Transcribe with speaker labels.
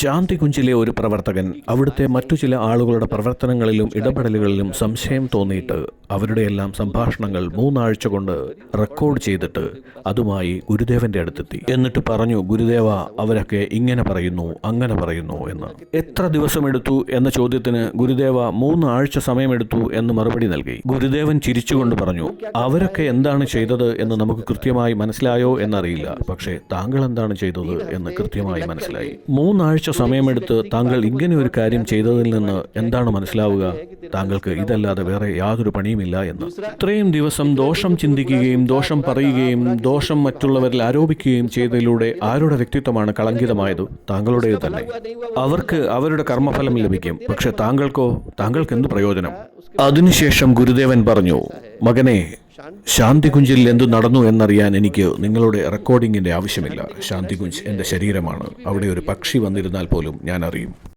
Speaker 1: ശാന്തികുഞ്ചിലെ ഒരു പ്രവർത്തകൻ അവിടുത്തെ മറ്റു ചില ആളുകളുടെ പ്രവർത്തനങ്ങളിലും ഇടപെടലുകളിലും സംശയം തോന്നിയിട്ട് അവരുടെയെല്ലാം സംഭാഷണങ്ങൾ 3 ആഴ്ച കൊണ്ട് റെക്കോർഡ് ചെയ്തിട്ട് അതുമായി ഗുരുദേവന്റെ അടുത്തെത്തി. എന്നിട്ട് പറഞ്ഞു, ഗുരുദേവ, അവരൊക്കെ ഇങ്ങനെ പറയുന്നു, അങ്ങനെ പറയുന്നു എന്ന്. എത്ര ദിവസമെടുത്തു എന്ന ചോദ്യത്തിന് ഗുരുദേവ 3 ആഴ്ച സമയമെടുത്തു എന്ന് മറുപടി നൽകി. ഗുരുദേവൻ ചിരിച്ചുകൊണ്ട് പറഞ്ഞു, അവരൊക്കെ എന്താണ് ചെയ്തത് എന്ന് നമുക്ക് കൃത്യമായി മനസ്സിലായോ എന്നറിയില്ല, പക്ഷേ താങ്കൾ എന്താണ് ചെയ്തത് എന്ന് കൃത്യമായി മനസ്സിലായി. 3 ആഴ്ച സമയമെടുത്ത് താങ്കൾ ഇങ്ങനെ ഒരു കാര്യം ചെയ്തതിൽ നിന്ന് എന്താണ് മനസ്സിലാവുക? താങ്കൾക്ക് ഇതല്ലാതെ വേറെ യാതൊരു പണിയുമില്ല എന്ന്. ഇത്രയും ദിവസം ദോഷം ചിന്തിക്കുകയും ദോഷം പറയുകയും ദോഷം മറ്റുള്ളവരിൽ ആരോപിക്കുകയും ചെയ്തതിലൂടെ ആരുടെ വ്യക്തിത്വമാണ് കളങ്കിതമായത്? താങ്കളുടേത് തന്നെ. അവർക്ക് അവരുടെ കർമ്മഫലം ലഭിക്കും, പക്ഷെ താങ്കൾക്കോ? താങ്കൾക്ക് എന്ത് പ്രയോജനം? അതിനുശേഷം ഗുരുദേവൻ പറഞ്ഞു, മകനെ, ശാന്തികുഞ്ചിൽ എന്തു നടന്നു എന്നറിയാൻ എനിക്ക് നിങ്ങളുടെ റെക്കോർഡിങ്ങിന്റെ ആവശ്യമില്ല. ശാന്തികുഞ്ച് എൻ്റെ ശരീരമാണ്. അവിടെ ഒരു പക്ഷി വന്നിരുന്നാൽ പോലും ഞാൻ അറിയും.